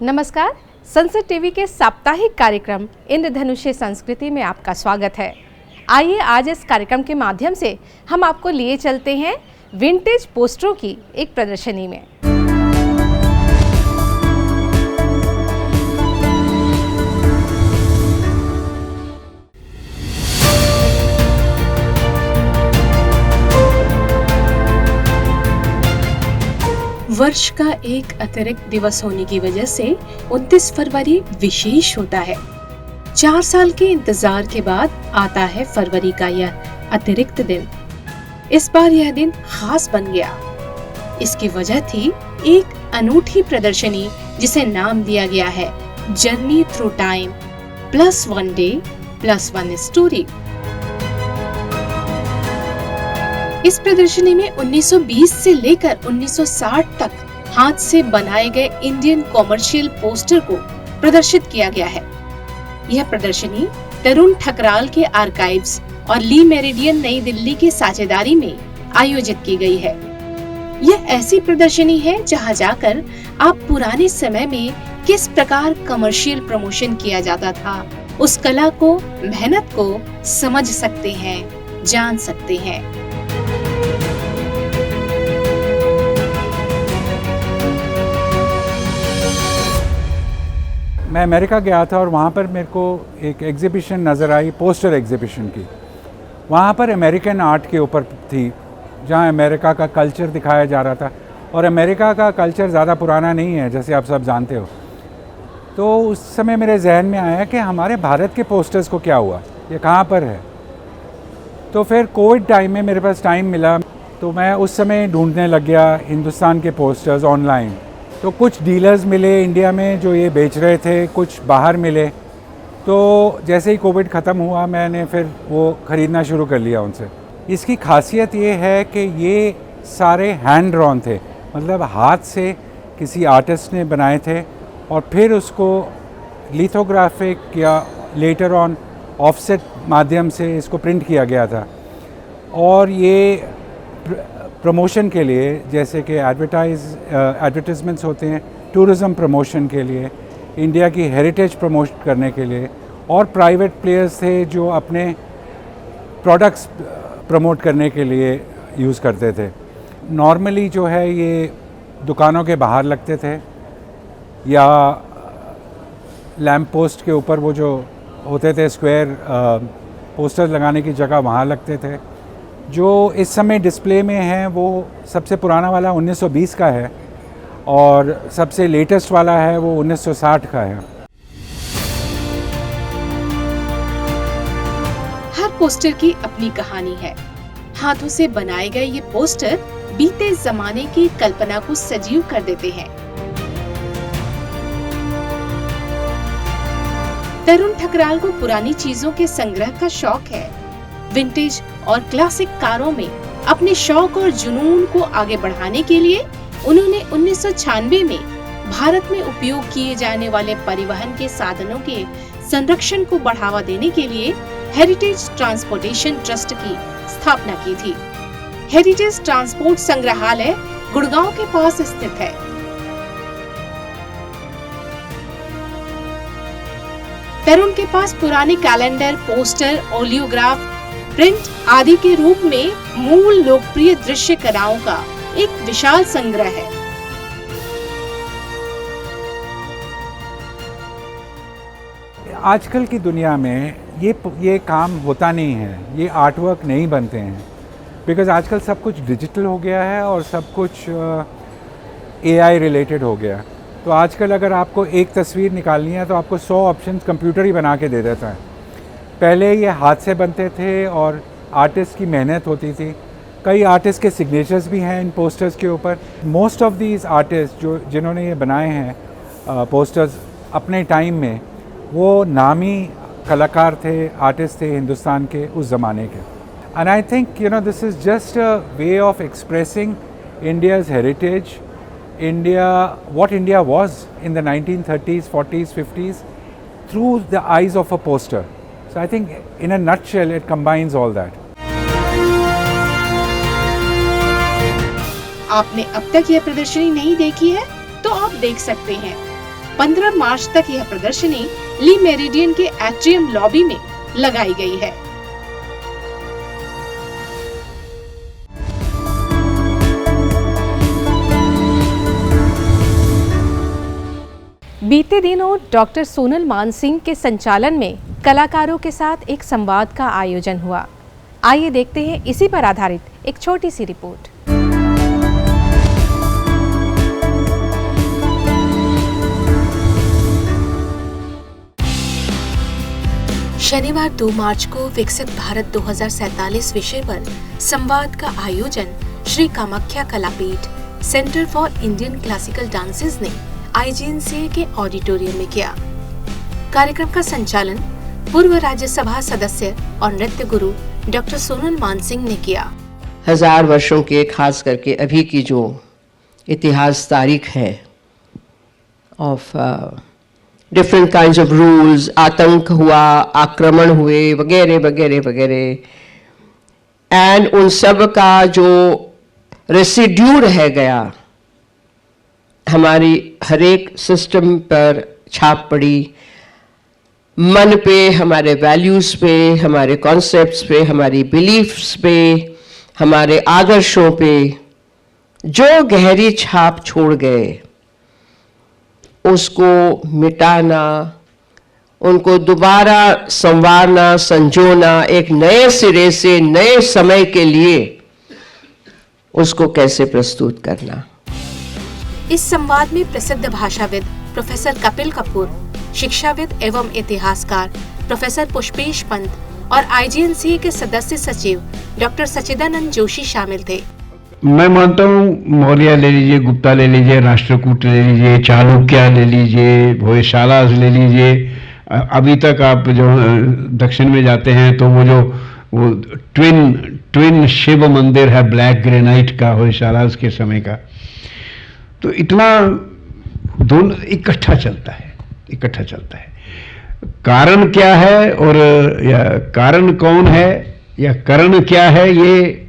नमस्कार, संसद टीवी के साप्ताहिक कार्यक्रम इंद्रधनुषी संस्कृति में आपका स्वागत है। आइए आज इस कार्यक्रम के माध्यम से हम आपको लिए चलते हैं विंटेज पोस्टरों की एक प्रदर्शनी में। वर्ष का एक अतिरिक्त दिवस होने की वजह से 29 फरवरी विशेष होता है। 4 साल के इंतजार के बाद आता है फरवरी का यह अतिरिक्त दिन। इस बार यह दिन खास बन गया। इसकी वजह थी एक अनूठी प्रदर्शनी जिसे नाम दिया गया है journey through time +1 day +1 story. इस प्रदर्शनी में 1920 से लेकर 1960 तक हाथ से बनाए गए इंडियन कॉमर्शियल पोस्टर को प्रदर्शित किया गया है। यह प्रदर्शनी तरुण ठकराल के आर्काइव्स और ली मेरिडियन नई दिल्ली की साझेदारी में आयोजित की गई है। यह ऐसी प्रदर्शनी है जहां जाकर आप पुराने समय में किस प्रकार कमर्शियल प्रमोशन किया जाता था, उस कला को, मेहनत को समझ सकते हैं, जान सकते हैं। मैं अमेरिका गया था और वहाँ पर मेरे को एक एग्ज़िबिशन नज़र आई, पोस्टर एग्ज़िबिशन की। वहाँ पर अमेरिकन आर्ट के ऊपर थी, जहाँ अमेरिका का कल्चर दिखाया जा रहा था। और अमेरिका का कल्चर ज़्यादा पुराना नहीं है, जैसे आप सब जानते हो। तो उस समय मेरे जहन में आया कि हमारे भारत के पोस्टर्स को क्या हुआ, ये कहाँ पर है। तो फिर कोविड टाइम में मेरे पास टाइम मिला, तो मैं उस समय ढूंढने लग गया हिंदुस्तान के पोस्टर्स ऑनलाइन। तो कुछ डीलर्स मिले इंडिया में जो ये बेच रहे थे, कुछ बाहर मिले। तो जैसे ही कोविड ख़त्म हुआ मैंने फिर वो ख़रीदना शुरू कर लिया उनसे। इसकी खासियत ये है कि ये सारे हैंड ड्रॉन थे, मतलब हाथ से किसी आर्टिस्ट ने बनाए थे और फिर उसको लिथोग्राफिक या लेटर ऑन ऑफसेट माध्यम से इसको प्रिंट किया गया था। और ये प्रमोशन के लिए, जैसे कि एडवर्टाइजमेंट्स होते हैं, टूरिज़म प्रमोशन के लिए, इंडिया की हेरिटेज प्रमोट करने के लिए, और प्राइवेट प्लेयर्स थे जो अपने प्रोडक्ट्स प्रमोट करने के लिए यूज़ करते थे। नॉर्मली जो है ये दुकानों के बाहर लगते थे या लैम्प पोस्ट के ऊपर वो जो होते थे स्क्वायर पोस्टर लगाने की जगह, वहाँ लगते थे। जो इस समय डिस्प्ले में है वो सबसे पुराना वाला 1920 का है और सबसे लेटेस्ट वाला है वो 1960 का है। हर पोस्टर की अपनी कहानी है। हाथों से बनाए गए ये पोस्टर बीते जमाने की कल्पना को सजीव कर देते हैं। तरुण ठकराल को पुरानी चीजों के संग्रह का शौक है। विंटेज और क्लासिक कारों में अपने शौक और जुनून को आगे बढ़ाने के लिए उन्होंने 1996 में भारत में उपयोग किए जाने वाले परिवहन के साधनों के संरक्षण को बढ़ावा देने के लिए हेरिटेज ट्रांसपोर्टेशन ट्रस्ट की स्थापना की थी। हेरिटेज ट्रांसपोर्ट संग्रहालय गुड़गांव के पास स्थित है। तरुण के पास पुराने कैलेंडर, पोस्टर, ओलियोग्राफ, प्रिंट आदि के रूप में मूल लोकप्रिय दृश्य कलाओं का एक विशाल संग्रह है। आजकल की दुनिया में ये काम होता नहीं है, ये आर्टवर्क नहीं बनते हैं, बिकॉज़ आजकल सब कुछ डिजिटल हो गया है और सब कुछ AI रिलेटेड हो गया। तो आजकल अगर आपको एक तस्वीर निकालनी है तो आपको 100 ऑप्शंस कंप्यूटर ही बना के दे देता है। पहले ये हाथ से बनते थे और आर्टिस्ट की मेहनत होती थी। कई आर्टिस्ट के सिग्नेचर्स भी हैं इन पोस्टर्स के ऊपर। मोस्ट ऑफ दीज आर्टिस्ट जिन्होंने ये बनाए हैं पोस्टर्स अपने टाइम में, वो नामी कलाकार थे, आर्टिस्ट थे हिंदुस्तान के उस ज़माने के। And I think this is just a way of expressing India's heritage, what India was in the 1930s, 40s, 50s through the eyes of a poster. So I think in a nutshell it combines all that. आपने अब तक यह प्रदर्शनी नहीं देखी है तो आप देख सकते हैं। 15 मार्च तक यह प्रदर्शनी ली मेरिडियन के एट्रियम लॉबी में लगाई गई है। बीते दिनों डॉक्टर सोनल मानसिंह के संचालन में कलाकारों के साथ एक संवाद का आयोजन हुआ। आइए देखते हैं इसी पर आधारित एक छोटी सी रिपोर्ट। शनिवार 2 मार्च को विकसित भारत 2047 विषय पर संवाद का आयोजन Shri Kamakhya Kalapeeth centre for Indian classical dances ने IGNCA के ऑडिटोरियम में किया। कार्यक्रम का संचालन पूर्व राज्यसभा सदस्य और नृत्य गुरु डॉक्टर सोनल मानसिंह ने किया। 1000 वर्षों के, खास करके अभी की जो इतिहास तारीख है of different kinds of rules, आतंक हुआ, आक्रमण हुए वगैरह वगैरह वगैरह, एंड उन सब का जो रेसिड्यू रह गया, हमारी हर एक सिस्टम पर छाप पड़ी, मन पे, हमारे वैल्यूज़ पे, हमारे कॉन्सेप्ट्स पे, हमारी बिलीफ्स पे, हमारे आदर्शों पे जो गहरी छाप छोड़ गए, उसको मिटाना, उनको दोबारा संवारना, संजोना, एक नए सिरे से नए समय के लिए उसको कैसे प्रस्तुत करना। इस संवाद में प्रसिद्ध भाषाविद प्रोफेसर कपिल कपूर, शिक्षाविद एवं इतिहासकार प्रोफेसर पुष्पेश पंत और IGNCA के सदस्य सचिव डॉक्टर सचिदानंद जोशी शामिल थे। मैं मानता हूँ मौर्य ले लीजिए, गुप्ता ले लीजिए, राष्ट्रकूट ले लीजिए, चालुक्य ले लीजिए, होयसालास ले लीजिए, अभी तक आप जो दक्षिण में जाते हैं तो वो ट्विन शिव मंदिर है ब्लैक ग्रेनाइट का, होयसालास के समय का। तो इतना दोनों इकट्ठा चलता है। कारण क्या है और या कारण कौन है या करण क्या है, ये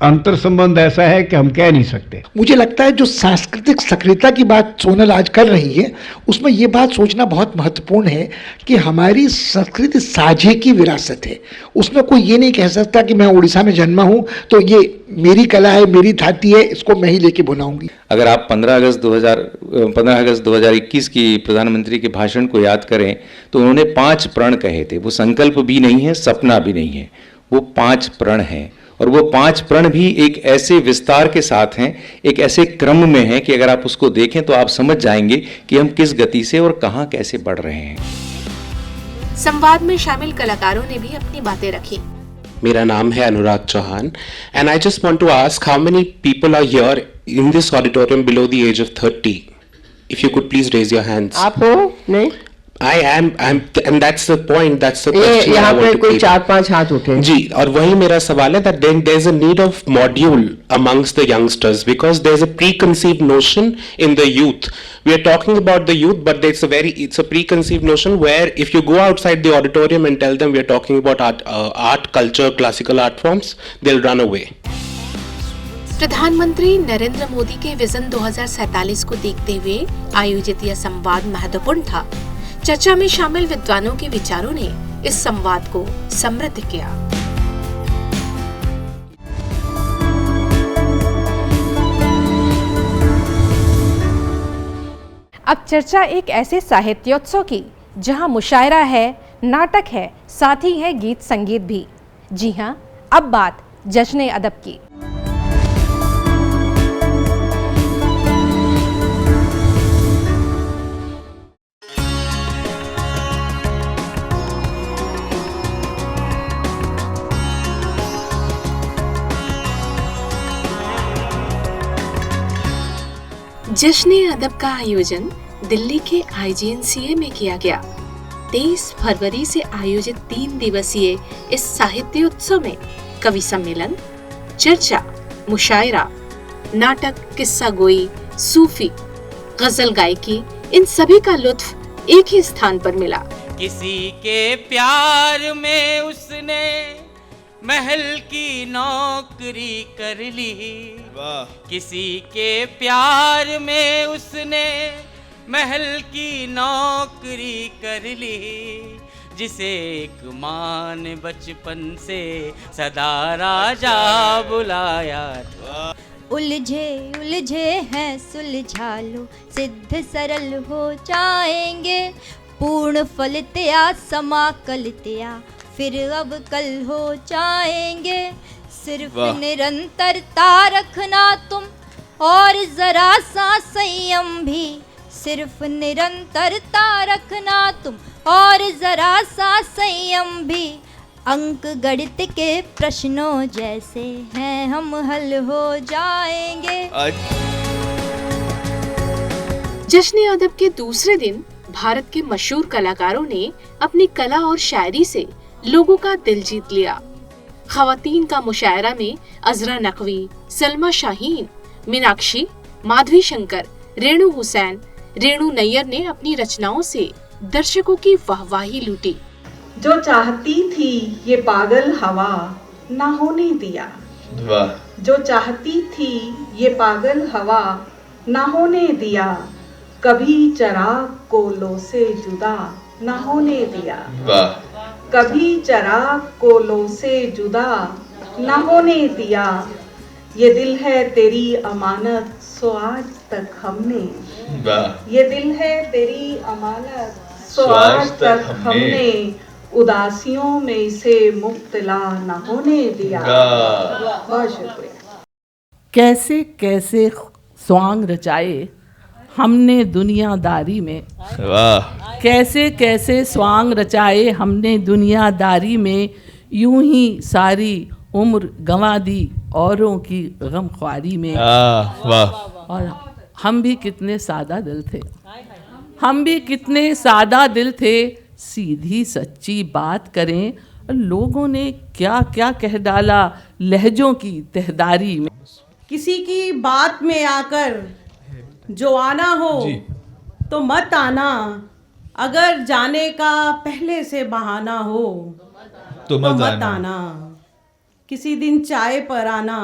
अंतर संबंध ऐसा है कि हम कह नहीं सकते। मुझे लगता है जो सांस्कृतिक सक्रियता की बात सोनल आज कर रही है, उसमें ये बात सोचना बहुत महत्वपूर्ण है कि हमारी संस्कृति साझे की विरासत है। उसमें कोई ये नहीं कह सकता कि मैं उड़ीसा में जन्मा हूँ तो ये मेरी कला है, मेरी धाती है, इसको मैं ही लेके बनाऊंगी। अगर आप 15 अगस्त 2021 की प्रधानमंत्री के भाषण को याद करें तो उन्होंने 5 प्रण कहे थे। वो संकल्प भी नहीं है, सपना भी नहीं है, वो 5 प्रण हैं। और वो 5 प्रण भी एक ऐसे विस्तार के साथ हैं, एक ऐसे क्रम में हैं कि अगर आप उसको देखें तो आप समझ जाएंगे कि हम किस गति से और कहां कैसे बढ़ रहे हैं। संवाद में शामिल कलाकारों ने भी अपनी बातें रखी। मेरा नाम है Anurag Chauhan and I just want to ask how many people are here in this auditorium below the age of 30? If you could please raise your hands. आप हो? नहीं, I am and that's the point, that's the question यहाँ I पे want to कोई keep. 4-5 हाथ उठे जी, और वही मेरा सवाल है that there's a need of module amongst the youngsters because there's a preconceived notion in the youth. We are talking about the youth, but it's a preconceived notion where if you go outside the auditorium and tell them we are talking about art, culture, classical art forms, they'll run away. प्रधानमंत्री नरेंद्र मोदी के vision 2047 को देखते हुए आयोजित यह संवाद महत्वपूर्ण था। चर्चा में शामिल विद्वानों के विचारों ने इस संवाद को समृद्ध किया। अब चर्चा एक ऐसे साहित्योत्सव की जहां मुशायरा है, नाटक है, साथ ही है गीत संगीत भी। जी हां, अब बात जश्न अदब की। जश्न अदब का आयोजन दिल्ली के IGNCA में किया गया। 23 फरवरी से आयोजित 3 दिवसीय इस साहित्योत्सव में कवि सम्मेलन, चर्चा, मुशायरा, नाटक, किस्सा गोई, सूफी, गजल गायकी, इन सभी का लुत्फ एक ही स्थान पर मिला। किसी के प्यार में उसने महल की नौकरी कर ली, किसी के प्यार में उसने महल की नौकरी कर ली, जिसे एक माँ ने बचपन से सदा राजा बुलाया था। उलझे उलझे हैं सुलझा लो, सिद्ध सरल हो जाएंगे, पूर्ण फलितया समाकलितया फिर अब कल हो जाएंगे। सिर्फ निरंतरता रखना तुम और जरा सा संयम भी, सिर्फ निरंतरता रखना तुम और जरा सा संयम भी, अंक गणित के प्रश्नों जैसे हैं हम हल हो जाएंगे। जश्न अदब के दूसरे दिन भारत के मशहूर कलाकारों ने अपनी कला और शायरी से लोगों का दिल जीत लिया। खवातीन का मुशायरा में अजरा नकवी, सलमा शाहीन, मीनाक्षी, माधवी शंकर, रेणु हुसैन, रेणु नैयर ने अपनी रचनाओं से दर्शकों की वाहवाही लूटी। जो चाहती थी ये पागल हवा ना होने दिया, जो चाहती थी ये पागल हवा ना होने दिया, कभी चिराग को लो से जुदा ना होने दिया, कभी चिराग को लो से जुदा ना होने दिया। ये दिल है तेरी अमानत सो आज तक हमने, ये दिल है तेरी अमानत सो आज तक हमने, उदासियों में इसे मुब्तला न होने दिया। बहुत शुक्रिया। कैसे कैसे स्वांग रचाए हमने दुनियादारी में, कैसे कैसे स्वांग रचाए हमने दुनियादारी में, यूं ही सारी उम्र गंवा दी औरों की गमख्वारी में। और हम भी कितने सादा दिल थे, हम भी कितने सादा दिल थे, सीधी सच्ची बात करें लोगों ने क्या क्या कह डाला लहजों की तहदारी में। किसी की बात में आकर जो आना हो तो मत आना, अगर जाने का पहले से बहाना हो तो मत आना। किसी दिन चाय पर आना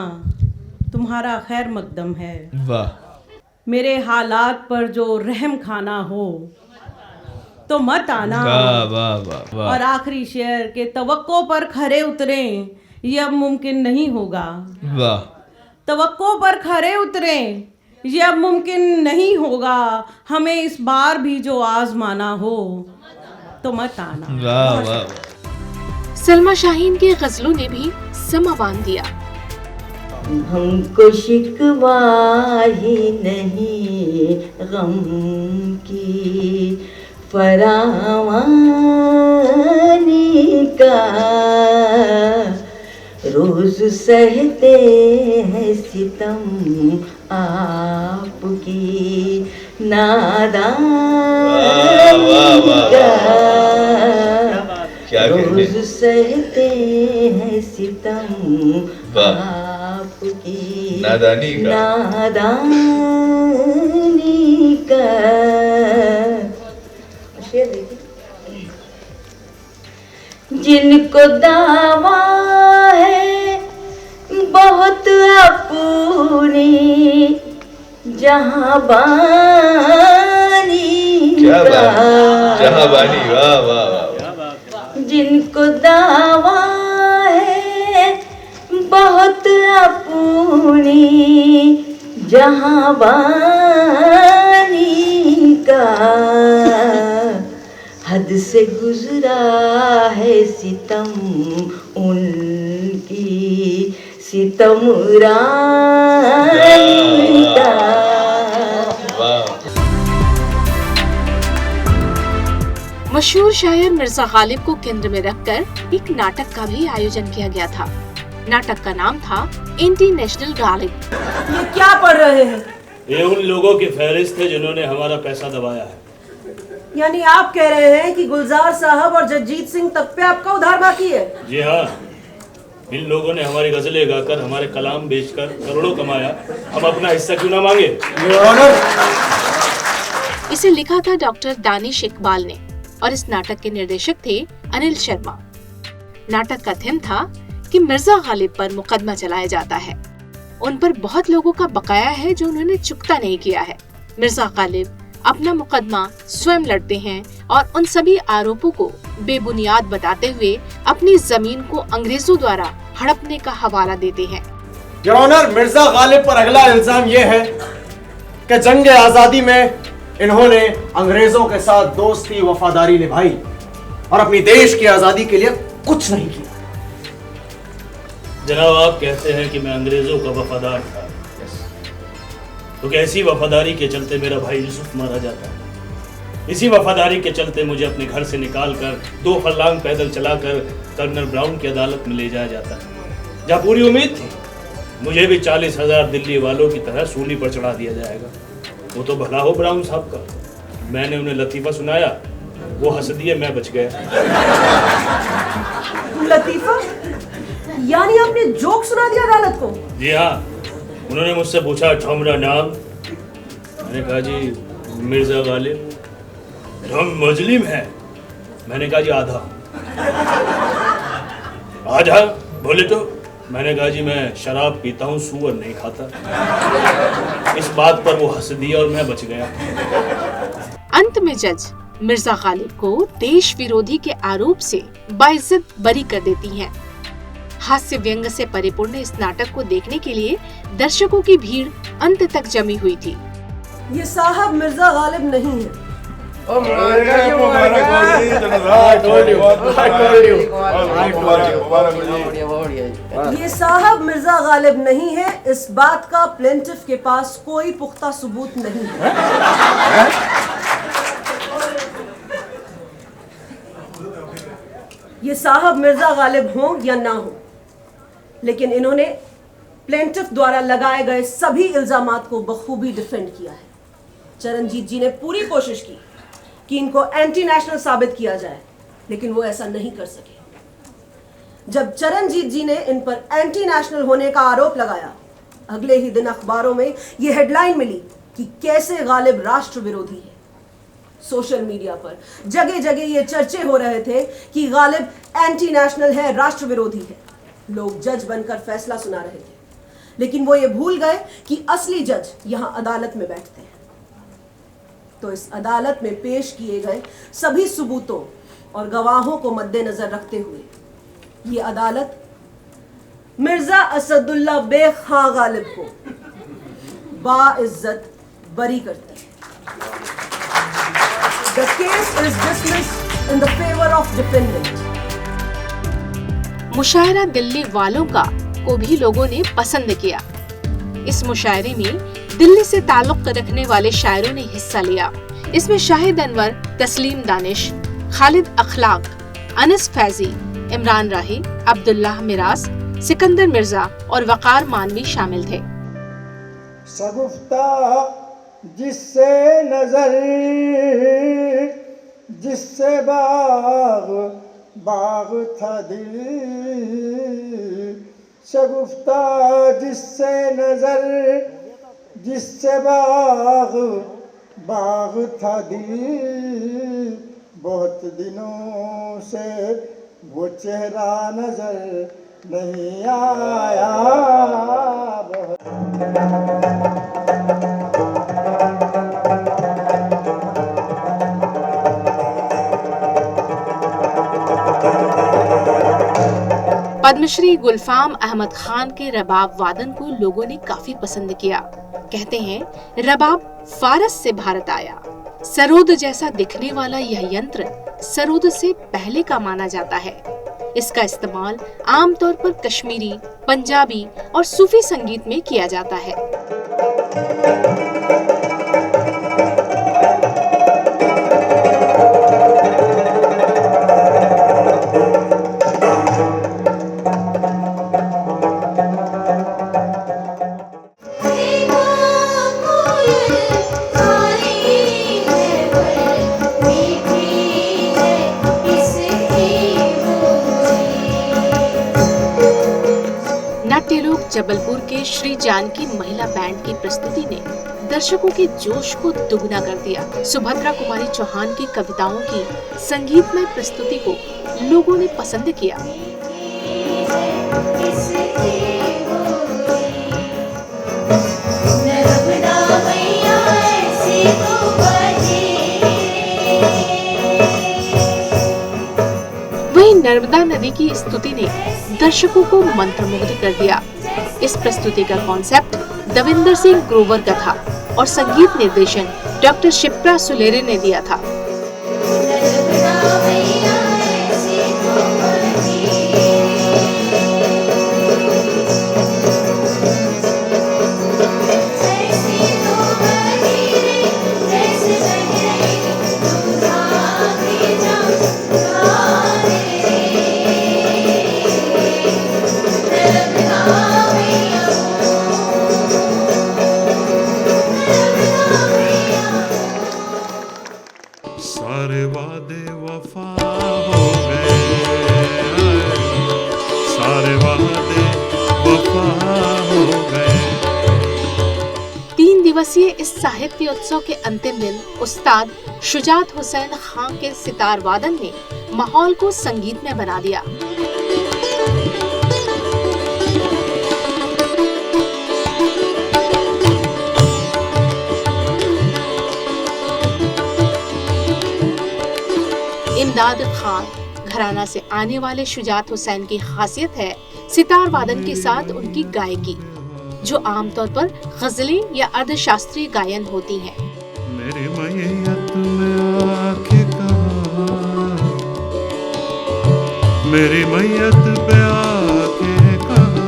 तुम्हारा खैर मकदम है, मेरे हालात पर जो रहम खाना हो तो मत आना। और आखिरी शेर के तवक्को पर खरे उतरें ये अब मुमकिन नहीं होगा, तवक्को पर खरे उतरें ये अब मुमकिन नहीं होगा, हमें इस बार भी जो आजमाना हो तो मत आना। सलमा शाहीन के गजलों ने भी समा बांध दिया। हमको शिकवा ही नहीं गम की फरावानी का, रोज सहते हैं सितम आपकी नादानी का, रोज सहते हैं सितम आपकी नादानी का। शेर देखिए। जिनको दावा है बहुत अपनी जहां बानी का, वाह वाह वाह। जिनको दावा है बहुत अपनी जहां बानी का, हद से गुजरा है सितम उनकी सितम रानी का। मशहूर शायर मिर्जा गालिब को केंद्र में रखकर एक नाटक का भी आयोजन किया गया था। नाटक का नाम था इंडियन नेशनल गालिब। ये क्या पढ़ रहे हैं? ये उन लोगों की फहरिस्त है जिन्होंने हमारा पैसा दबाया है। यानी आप कह रहे हैं कि गुलजार साहब और जगजीत सिंह तक पे आपका उधार बाकी है? जी हाँ, इन लोगों ने हमारी गजलें गाकर हमारे कलाम बेचकर करोड़ों कमाया, हम अपना हिस्सा क्यों ना मांगे? इसे लिखा था डॉक्टर दानिश इकबाल ने और इस नाटक के निर्देशक थे अनिल शर्मा। नाटक का थीम था कि मिर्जा गालिब पर मुकदमा चलाया जाता है, उन पर बहुत लोगों का बकाया है जो उन्होंने चुकता नहीं किया है। मिर्जा गालिब अपना मुकदमा स्वयं लड़ते हैं और उन सभी आरोपों को बेबुनियाद बताते हुए अपनी जमीन को अंग्रेजों द्वारा हड़पने का हवाला देते हैं। योर ऑनर, मिर्जा गालिब पर अगला इल्जाम यह है कि जंग आजादी में इन्होंने अंग्रेजों के साथ दोस्ती वफादारी निभाई और अपनी देश की आजादी के लिए कुछ नहीं किया। जनाब, आप कहते हैं कि मैं अंग्रेजों का वफादार था, तो कैसी वफादारी के चलते मेरा भाई यूसुफ मारा जाता है? इसी वफादारी के चलते मुझे अपने घर से निकालकर 2 फरलांग पैदल चलाकर कर्नल ब्राउन की अदालत में ले जाया जाता है, जहाँ पूरी उम्मीद थी मुझे भी 40,000 दिल्ली वालों की तरह सूली पर चढ़ा दिया जाएगा। वो तो भला हो ब्राउन साहब का, मैंने उन्हें लतीफ़ा सुनाया, वो हंस दिए, मैं बच गया। लतीफ़ा? यानी आपने जोक सुना दिया अदालत को? जी हाँ, उन्होंने मुझसे पूछा तुम्हारा नाम, मैंने कहा जी मिर्जा गालिब। तुम मुस्लिम है? मैंने कहा जी आधा। आधा बोले तो? मैंने कहा जी मैं शराब पीता हूँ, सूअर नहीं खाता। इस बात पर वो हंस दिया और मैं बच गया। अंत में जज मिर्जा गालिब को देश विरोधी के आरोप से बाइज्जत बरी कर देती हैं। हास्य व्यंग से परिपूर्ण इस नाटक को देखने के लिए दर्शकों की भीड़ अंत तक जमी हुई थी। ये साहब मिर्जा गालिब नहीं है। ये साहब मिर्जा गालिब नहीं है, इस बात का प्लेंटिफ के पास कोई पुख्ता सबूत नहीं है। ये साहब मिर्जा गालिब हों या ना हो, लेकिन इन्होंने प्लेंटिफ द्वारा लगाए गए सभी इल्जामात को बखूबी डिफेंड किया है। चरणजीत जी ने पूरी कोशिश की कि इनको एंटी नेशनल साबित किया जाए, लेकिन वो ऐसा नहीं कर सके। जब चरणजीत जी ने इन पर एंटी नेशनल होने का आरोप लगाया, अगले ही दिन अखबारों में ये हेडलाइन मिली कि कैसे गालिब राष्ट्र विरोधी है। सोशल मीडिया पर जगह जगह ये चर्चे हो रहे थे कि गालिब एंटी नेशनल है, राष्ट्र विरोधी है। लोग जज बनकर फैसला सुना रहे थे, लेकिन वो ये भूल गए कि असली जज यहां अदालत में बैठते हैं। तो इस अदालत में पेश किए गए सभी सबूतों और गवाहों को मद्देनजर रखते हुए ये अदालत मिर्जा असदुल्ला बेग खां गालिब को बाइज्जत बरी करती है। The case is dismissed in the favor of defendant. मुशायरा Delhi वालों का को भी लोगों ने पसंद किया। इस मुशायरे में दिल्ली से ताल्लुक रखने वाले शायरों ने हिस्सा लिया। इसमें शाहिद अनवर, तस्लीम दानिश, खालिद अखलाक, अनस फैजी, इमरान राही, अब्दुल्लाह मिराज, सिकंदर मिर्जा और वकार मानवी शामिल थे। सगुफ्ता जिससे नजर, जिससे बाग बाग था दिल, शगुफ्ता जिससे नजर, जिससे बाग बाग था दिल, बहुत दिनों से वो चेहरा नजर नहीं आया। पद्मश्री गुलफाम अहमद खान के रबाब वादन को लोगों ने काफी पसंद किया। कहते हैं रबाब फारस से भारत आया। सरोद जैसा दिखने वाला यह यंत्र सरोद से पहले का माना जाता है। इसका इस्तेमाल आमतौर पर कश्मीरी, पंजाबी और सूफी संगीत में किया जाता है। जबलपुर के श्री जानकी महिला बैंड की प्रस्तुति ने दर्शकों के जोश को दुगना कर दिया। सुभद्रा कुमारी चौहान की कविताओं की संगीतमय प्रस्तुति को लोगों ने पसंद किया। नर्मदा मैया ऐसी तो नर्मदा नदी की स्तुति ने दर्शकों को मंत्रमुग्ध कर दिया। इस प्रस्तुति का कॉन्सेप्ट दविंदर सिंह ग्रोवर का था और संगीत निर्देशन डॉक्टर शिप्रा सुलेरे ने दिया था। सारे वादे वफा हो गए, सारे वादे वफा हो गए। 3 दिवसीय इस साहित्य उत्सव के अंतिम दिन उस्ताद शुजात हुसैन खां के सितार वादन ने माहौल को संगीतमय बना दिया। इमदाद खान घराना से आने वाले शुजात हुसैन की खासियत है सितार वादन के साथ उनकी गायकी, जो आमतौर पर गजलें या अर्धशास्त्रीय गायन होती हैं। मेरी मैयत में आके कहा, मेरी मैयत पे आके कहा,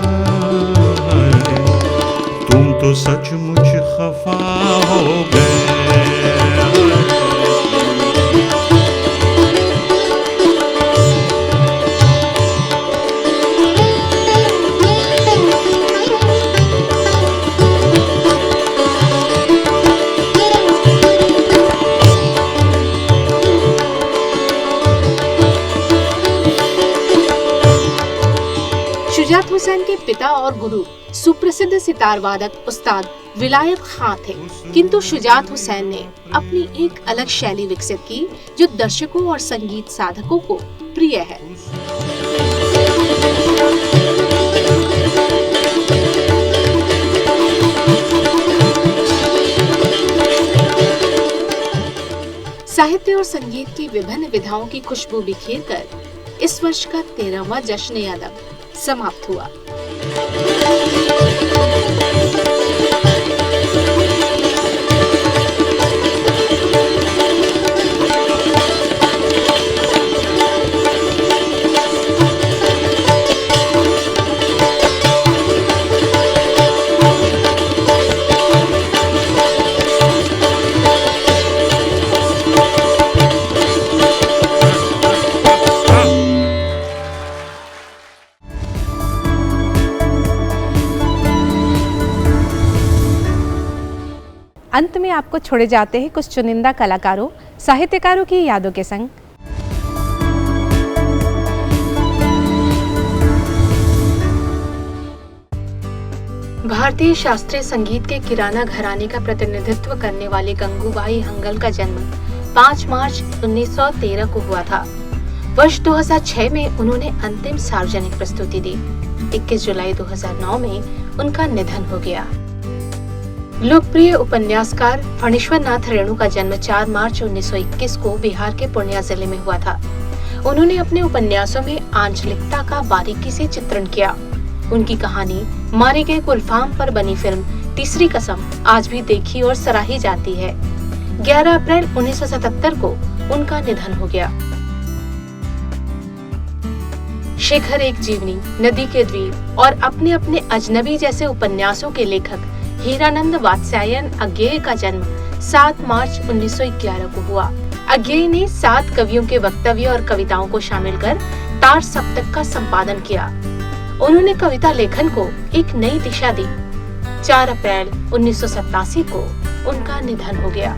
तुम तो सचमुच खफा हो गए। शुजात हुसैन के पिता और गुरु सुप्रसिद्ध सितार वादक उस्ताद विलायत खां थे, किंतु शुजात हुसैन ने अपनी एक अलग शैली विकसित की जो दर्शकों और संगीत साधकों को प्रिय है। साहित्य और संगीत की विभिन्न विधाओं की खुशबू बिखेर कर इस वर्ष का 13वां जश्न-ए-अदब समाप्त हुआ। अंत में आपको छोड़े जाते हैं कुछ चुनिंदा कलाकारों, साहित्यकारों की यादों के संग। भारतीय शास्त्रीय संगीत के किराना घराने का प्रतिनिधित्व करने वाले गंगूबाई हंगल का जन्म 5 मार्च 1913 को हुआ था। वर्ष 2006 में उन्होंने अंतिम सार्वजनिक प्रस्तुति दी। 21 जुलाई 2009 में उनका निधन हो गया। लोकप्रिय उपन्यासकार फणीश्वर नाथ रेणु का जन्म 4 मार्च 1921 को बिहार के पूर्णिया जिले में हुआ था। उन्होंने अपने उपन्यासों में आंचलिकता का बारीकी से चित्रण किया। उनकी कहानी मारे गए गुलफाम पर बनी फिल्म तीसरी कसम आज भी देखी और सराही जाती है। 11 अप्रैल 1977 को उनका निधन हो गया। शेखर एक जीवनी, नदी के द्वीप और अपने अपने अजनबी जैसे उपन्यासों के लेखक हीरानंद वात्स्यायन अज्ञेय का जन्म 7 मार्च 1911 को हुआ। अज्ञेय ने 7 कवियों के वक्तव्य और कविताओं को शामिल कर तार सप्तक का संपादन किया। उन्होंने कविता लेखन को एक नई दिशा दी। 4 अप्रैल 1987 को उनका निधन हो गया।